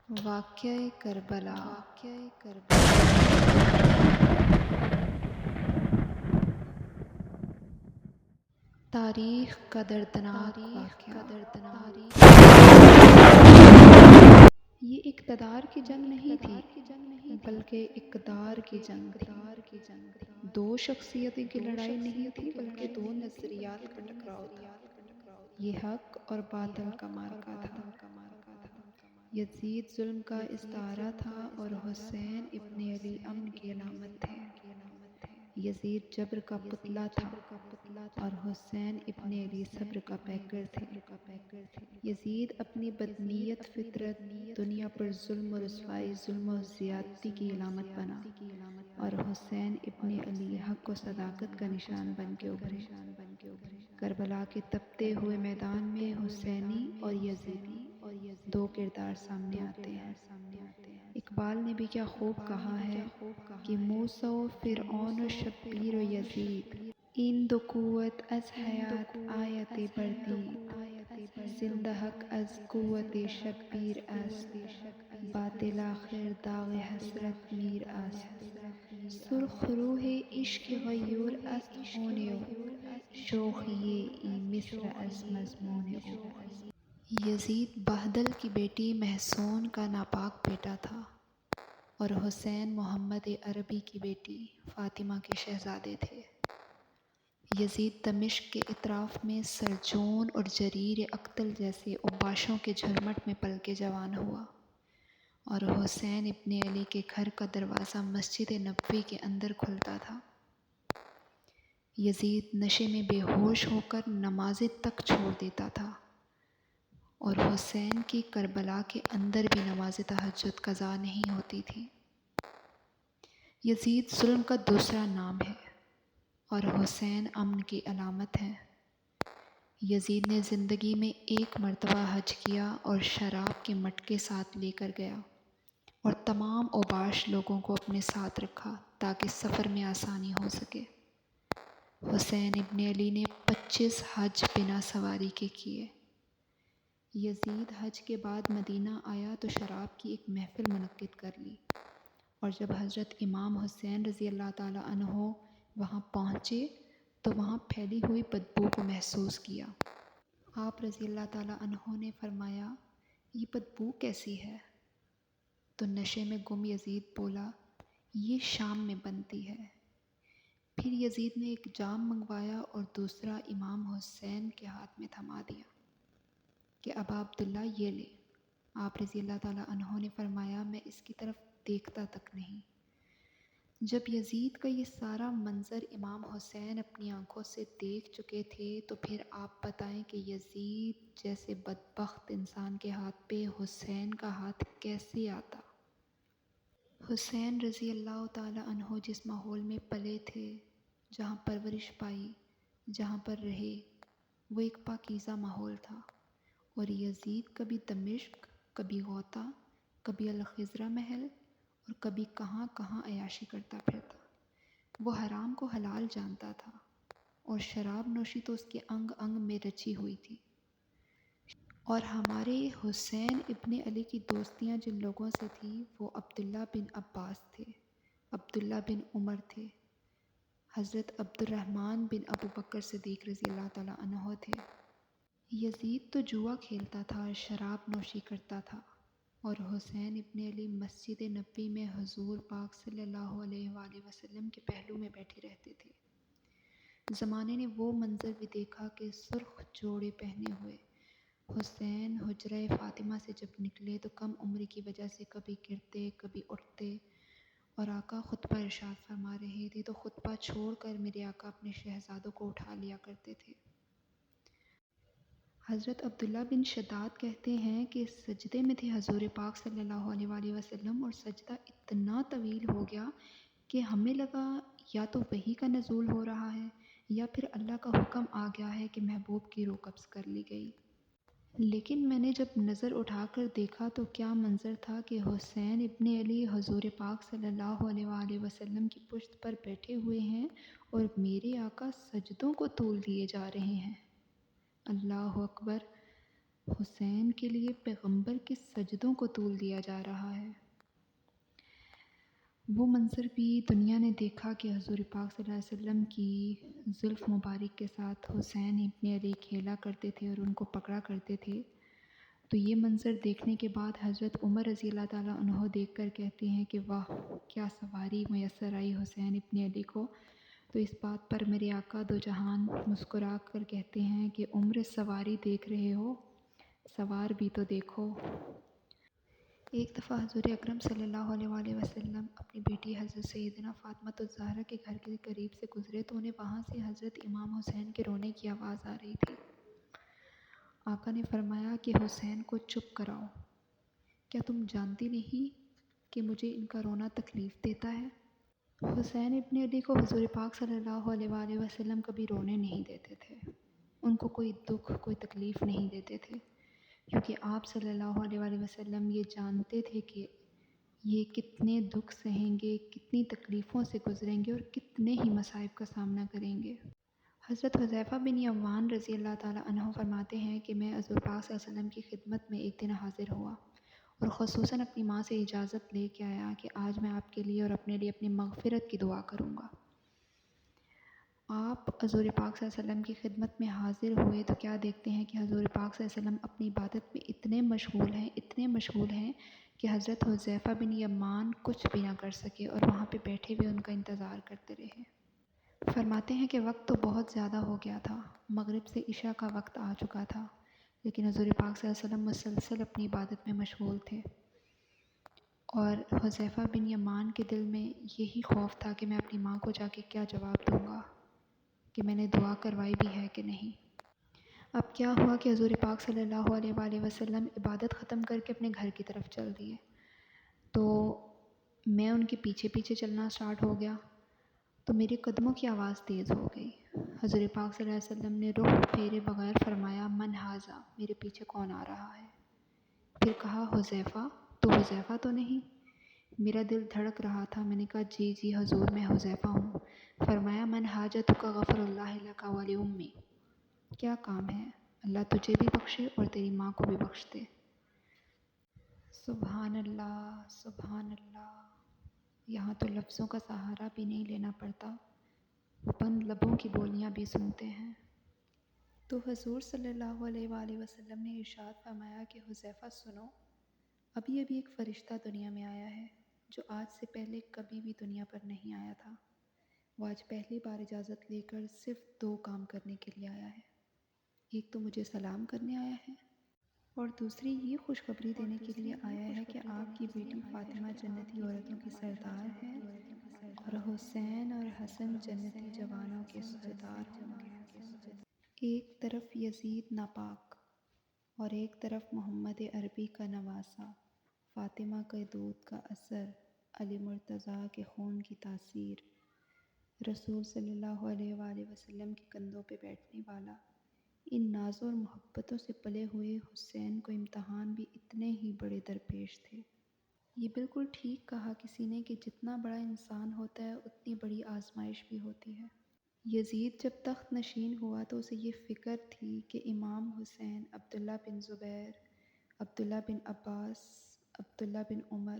واقعہ کربلا تاریخ کا دردناک واقعہ۔ یہ اقتدار کی جنگ نہیں تھی بلکہ اقدار کی جنگ تھی۔ دو شخصیتیں کی لڑائی نہیں تھی بلکہ دو نظریات کا ٹکراؤ تھا۔ یہ حق اور باطل کا معرکہ تھا۔ یزید ظلم کا استعارہ تھا اور حسین ابن علی امن کی علامت تھے۔ یزید جبر کا پتلا تھا اور حسین ابن علی صبر کا پیکر تھے۔ یزید اپنی بدنیت فطرت، دنیا پر ظلم و رسوائی، ظلم و زیادتی کی علامت بنا، اور حسین ابن علی حق و صداقت کا نشان بن کے ابھرے۔ کربلا کے تپتے ہوئے میدان میں حسینی اور یزیدی دو کردار سامنے آتے ہیں۔ اقبال نے بھی کیا خوب کہا ہے کہ موسیٰ و فرعون و شبیر و یزید، این دو قوت از حیات آیت بردید، زندہ حق از قوت شبیر است، باطل آخر داغ حسرت میر است، سرخ روح عشق غیور است خون او، شوخی این مصر از مضمون او۔ یزید بہدل کی بیٹی محصون کا ناپاک بیٹا تھا اور حسین محمد عربی کی بیٹی فاطمہ کے شہزادے تھے۔ یزید دمشق کے اطراف میں سرجون اور جریر اقتل جیسے اوباشوں کے جھرمٹ میں پل کے جوان ہوا، اور حسین ابن علی کے گھر کا دروازہ مسجد نبوی کے اندر کھلتا تھا۔ یزید نشے میں بے ہوش ہو کر نمازیں تک چھوڑ دیتا تھا، اور حسین کی کربلا کے اندر بھی نماز تہجد قضا نہیں ہوتی تھی۔ یزید ظلم کا دوسرا نام ہے اور حسین امن کی علامت ہے۔ یزید نے زندگی میں ایک مرتبہ حج کیا اور شراب کے مٹکے ساتھ لے کر گیا اور تمام اوباش لوگوں کو اپنے ساتھ رکھا تاکہ سفر میں آسانی ہو سکے۔ حسین ابن علی نے 25 حج بنا سواری کے کیے۔ یزید حج کے بعد مدینہ آیا تو شراب کی ایک محفل منعقد کر لی، اور جب حضرت امام حسین رضی اللہ تعالیٰ عنہ وہاں پہنچے تو وہاں پھیلی ہوئی بدبو کو محسوس کیا۔ آپ رضی اللہ تعالیٰ عنہ نے فرمایا، یہ بدبو کیسی ہے؟ تو نشے میں گم یزید بولا، یہ شام میں بنتی ہے۔ پھر یزید نے ایک جام منگوایا اور دوسرا امام حسین کے ہاتھ میں تھما دیا کہ ابا عبداللہ یہ لے۔ آپ رضی اللہ تعالیٰ عنہ نے فرمایا، میں اس کی طرف دیکھتا تک نہیں۔ جب یزید کا یہ سارا منظر امام حسین اپنی آنکھوں سے دیکھ چکے تھے تو پھر آپ بتائیں کہ یزید جیسے بدبخت انسان کے ہاتھ پہ حسین کا ہاتھ کیسے آتا؟ حسین رضی اللہ تعالیٰ عنہ جس ماحول میں پلے تھے، جہاں پرورش پائی، جہاں پر رہے، وہ ایک پاکیزہ ماحول تھا، اور یزید کبھی دمشق، کبھی غوطہ، کبھی الخضرہ محل اور کبھی کہاں کہاں عیاشی کرتا پھرتا۔ وہ حرام کو حلال جانتا تھا اور شراب نوشی تو اس کے انگ انگ میں رچی ہوئی تھی۔ اور ہمارے حسین ابن علی کی دوستیاں جن لوگوں سے تھی وہ عبداللہ بن عباس تھے، عبداللہ بن عمر تھے، حضرت عبد الرحمن بن ابو بکر صدیق رضی اللہ تعالیٰ عنہ تھے۔ یزید تو جوا کھیلتا تھا، شراب نوشی کرتا تھا، اور حسین ابن علی مسجد نبوی میں حضور پاک صلی اللہ علیہ وآلہ وسلم کے پہلو میں بیٹھے رہتے تھے۔ زمانے نے وہ منظر بھی دیکھا کہ سرخ جوڑے پہنے ہوئے حسین حجرہ فاطمہ سے جب نکلے تو کم عمری کی وجہ سے کبھی گرتے کبھی اٹھتے، اور آقا خطبہ ارشاد فرما رہے تھے تو خطبہ چھوڑ کر میرے آقا اپنے شہزادوں کو اٹھا لیا کرتے تھے۔ حضرت عبداللہ بن شداد کہتے ہیں کہ سجدے میں تھے حضور پاک صلی اللہ علیہ وآلہ وسلم، اور سجدہ اتنا طویل ہو گیا کہ ہمیں لگا یا تو وحی کا نزول ہو رہا ہے یا پھر اللہ کا حکم آ گیا ہے کہ محبوب کی روح قبض کر لی گئی۔ لیکن میں نے جب نظر اٹھا کر دیکھا تو کیا منظر تھا کہ حسین ابن علی حضور پاک صلی اللہ علیہ وآلہ وسلم کی پشت پر بیٹھے ہوئے ہیں اور میرے آقا سجدوں کو طول دیے جا رہے ہیں۔ اللہ اکبر! حسین کے لیے پیغمبر کے سجدوں کو طول دیا جا رہا ہے۔ وہ منظر بھی دنیا نے دیکھا کہ حضور پاک صلی اللہ علیہ وسلم کی زلف مبارک کے ساتھ حسین ابن علی کھیلا کرتے تھے اور ان کو پکڑا کرتے تھے۔ تو یہ منظر دیکھنے کے بعد حضرت عمر رضی اللہ تعالیٰ عنہ دیکھ کر کہتے ہیں کہ واہ، کیا سواری میسر آئی حسین ابن علی کو۔ تو اس بات پر میرے آقا دو جہان مسکرا کر کہتے ہیں کہ عمر سواری دیکھ رہے ہو، سوار بھی تو دیکھو۔ ایک دفعہ حضور اکرم صلی اللہ علیہ وآلہ وسلم اپنی بیٹی حضرت سیدنا فاطمۃ الزہرا کے گھر کے قریب سے گزرے تو انہیں وہاں سے حضرت امام حسین کے رونے کی آواز آ رہی تھی۔ آقا نے فرمایا کہ حسین کو چپ کراؤ، کیا تم جانتی نہیں کہ مجھے ان کا رونا تکلیف دیتا ہے؟ حسین ابن علی کو حضور پاک صلی اللہ علیہ وآلہ وسلم کبھی رونے نہیں دیتے تھے، ان کو کوئی دکھ کوئی تکلیف نہیں دیتے تھے، کیونکہ آپ صلی اللہ علیہ وآلہ وسلم یہ جانتے تھے کہ یہ کتنے دکھ سہیں گے، کتنی تکلیفوں سے گزریں گے اور کتنے ہی مصائب کا سامنا کریں گے۔ حضرت حذیفہ بن یمان رضی اللہ تعالیٰ عنہ فرماتے ہیں کہ میں حضور پاک صلی اللہ علیہ وسلم کی خدمت میں ایک دن حاضر ہوا اور خصوصاً اپنی ماں سے اجازت لے کے آیا کہ آج میں آپ کے لیے اور اپنے لیے اپنی مغفرت کی دعا کروں گا۔ آپ حضور پاک صلی اللہ علیہ وسلم کی خدمت میں حاضر ہوئے تو کیا دیکھتے ہیں کہ حضور پاک صلی اللہ علیہ وسلم اپنی عبادت میں اتنے مشغول ہیں کہ حضرت حذیفہ بن یمان کچھ بھی نہ کر سکے اور وہاں پہ بیٹھے ہوئے ان کا انتظار کرتے رہے۔ فرماتے ہیں کہ وقت تو بہت زیادہ ہو گیا تھا، مغرب سے عشاء کا وقت آ چکا تھا، لیکن حضور پاک صلی اللہ علیہ وسلم مسلسل اپنی عبادت میں مشغول تھے، اور حذیفہ بن یمان کے دل میں یہی خوف تھا کہ میں اپنی ماں کو جا کے کیا جواب دوں گا کہ میں نے دعا کروائی بھی ہے کہ نہیں۔ اب کیا ہوا کہ حضور پاک صلی اللہ علیہ وآلہ وسلم عبادت ختم کر کے اپنے گھر کی طرف چل دیے، تو میں ان کے پیچھے پیچھے چلنا سٹارٹ ہو گیا، تو میرے قدموں کی آواز تیز ہو گئی۔ حضور پاک صلی اللہ علیہ وسلم نے رخ پھیرے بغیر فرمایا من ھذا، میرے پیچھے کون آ رہا ہے؟ پھر کہا حذیفہ، تو حذیفہ تو نہیں؟ میرا دل دھڑک رہا تھا، میں نے کہا جی جی حضور میں حذیفہ ہوں۔ فرمایا من حاجتک غفر اللہ لک ولی امی، کیا کام ہے، اللہ تجھے بھی بخشے اور تیری ماں کو بھی بخش دے۔ سبحان اللہ سبحان اللہ، یہاں تو لفظوں کا سہارا بھی نہیں لینا پڑتا، بند لبوں کی بولیاں بھی سنتے ہیں۔ تو حضور صلی اللہ علیہ وآلہ وسلم نے ارشاد فرمایا کہ حذیفہ سنو، ابھی ایک فرشتہ دنیا میں آیا ہے جو آج سے پہلے کبھی بھی دنیا پر نہیں آیا تھا۔ وہ آج پہلی بار اجازت لے کر صرف دو کام کرنے کے لیے آیا ہے، ایک تو مجھے سلام کرنے آیا ہے اور دوسری یہ خوشخبری دینے کے لیے آیا ہے کہ آپ کی بیٹی فاطمہ جنتی عورتوں کی سردار ہے اور حسین اور حسن جنتی جوانوں کے سردار ہوں گے۔ ایک طرف یزید ناپاک اور ایک طرف محمد عربی کا نواسہ، فاطمہ کے دودھ کا اثر، علی مرتضیٰ کے خون کی تاثیر، رسول صلی اللہ علیہ وآلہ وسلم کے کندھوں پہ بیٹھنے والا، ان نازوں اور محبتوں سے پلے ہوئے حسین کو امتحان بھی اتنے ہی بڑے درپیش تھے۔ یہ بالکل ٹھیک کہا کسی نے کہ جتنا بڑا انسان ہوتا ہے اتنی بڑی آزمائش بھی ہوتی ہے۔ یزید جب تخت نشین ہوا تو اسے یہ فکر تھی کہ امام حسین، عبداللہ بن زبیر، عبداللہ بن عباس، عبداللہ بن عمر،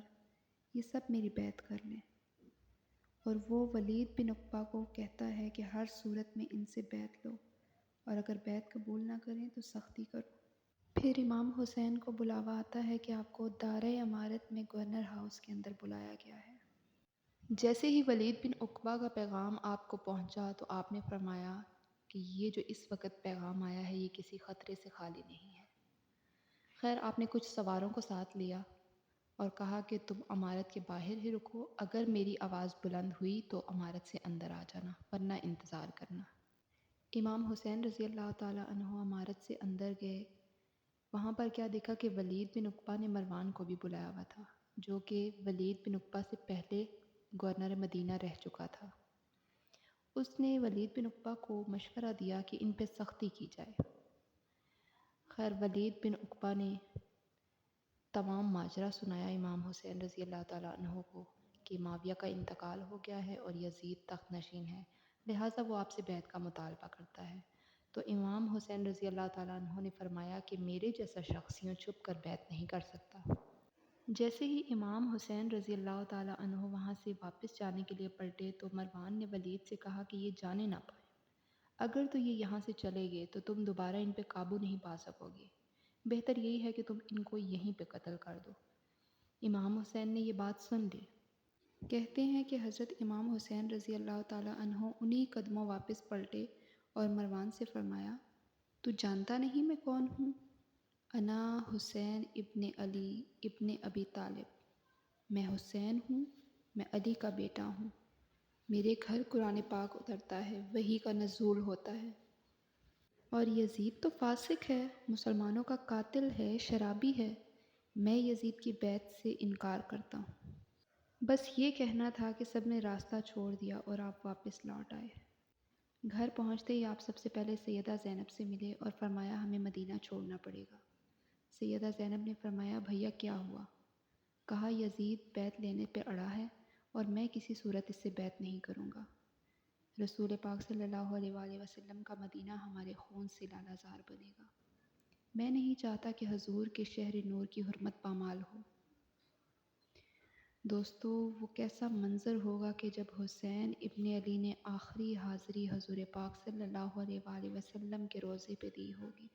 یہ سب میری بیعت کر لیں، اور وہ ولید بن عقبہ کو کہتا ہے کہ ہر صورت میں ان سے بیعت لو اور اگر بیعت قبول نہ کریں تو سختی کرو۔ پھر امام حسین کو بلاوا آتا ہے کہ آپ کو دارِ امارت میں گورنر ہاؤس کے اندر بلایا گیا ہے۔ جیسے ہی ولید بن عقبہ کا پیغام آپ کو پہنچا تو آپ نے فرمایا کہ یہ جو اس وقت پیغام آیا ہے یہ کسی خطرے سے خالی نہیں ہے۔ خیر آپ نے کچھ سواروں کو ساتھ لیا اور کہا کہ تم امارت کے باہر ہی رکو، اگر میری آواز بلند ہوئی تو امارت سے اندر آ جانا ورنہ انتظار کرنا۔ امام حسین رضی اللہ تعالیٰ عنہ امارت سے اندر گئے، وہاں پر کیا دیکھا کہ ولید بن عقبہ نے مروان کو بھی بلایا ہوا تھا، جو کہ ولید بن عقبہ سے پہلے گورنر مدینہ رہ چکا تھا۔ اس نے ولید بن عقبہ کو مشورہ دیا کہ ان پہ سختی کی جائے۔ خیر ولید بن عقبہ نے تمام ماجرا سنایا امام حسین رضی اللہ تعالیٰ عنہ کو کہ معاویہ کا انتقال ہو گیا ہے اور یزید تخت نشین ہے، لہٰذا وہ آپ سے بیعت کا مطالبہ کرتا ہے۔ تو امام حسین رضی اللہ تعالیٰ عنہ نے فرمایا کہ میرے جیسا شخص یوں چھپ کر بیعت نہیں کر سکتا۔ جیسے ہی امام حسین رضی اللہ تعالیٰ عنہ وہاں سے واپس جانے کے لیے پلٹے تو مروان نے ولید سے کہا کہ یہ جانے نہ پائے، اگر تو یہ یہاں سے چلے گئے تو تم دوبارہ ان پہ قابو نہیں پا سکو گے، بہتر یہی ہے کہ تم ان کو یہیں پہ قتل کر دو۔ امام حسین نے یہ بات سن لی۔ کہتے ہیں کہ حضرت امام حسین رضی اللہ تعالیٰ عنہ انہی قدموں واپس پلٹے اور مروان سے فرمایا، تو جانتا نہیں میں کون ہوں؟ انا حسین ابن علی ابن ابی طالب، میں حسین ہوں، میں علی کا بیٹا ہوں، میرے گھر قرآن پاک اترتا ہے، وحی کا نزول ہوتا ہے، اور یزید تو فاسق ہے، مسلمانوں کا قاتل ہے، شرابی ہے، میں یزید کی بیعت سے انکار کرتا ہوں۔ بس یہ کہنا تھا کہ سب نے راستہ چھوڑ دیا اور آپ واپس لوٹ آئے۔ گھر پہنچتے ہی آپ سب سے پہلے سیدہ زینب سے ملے اور فرمایا ہمیں مدینہ چھوڑنا پڑے گا۔ سیدہ زینب نے فرمایا بھیا کیا ہوا؟ کہا یزید بیعت لینے پہ اڑا ہے اور میں کسی صورت اس سے بیعت نہیں کروں گا۔ رسول پاک صلی اللہ علیہ وآلہ وسلم کا مدینہ ہمارے خون سے لالا زار بنے گا۔ میں نہیں چاہتا کہ حضور کے شہر نور کی حرمت پامال ہو۔ دوستو وہ کیسا منظر ہوگا کہ جب حسین ابن علی نے آخری حاضری حضور پاک صلی اللہ علیہ وآلہ وسلم کے روضے پہ دی ہوگی۔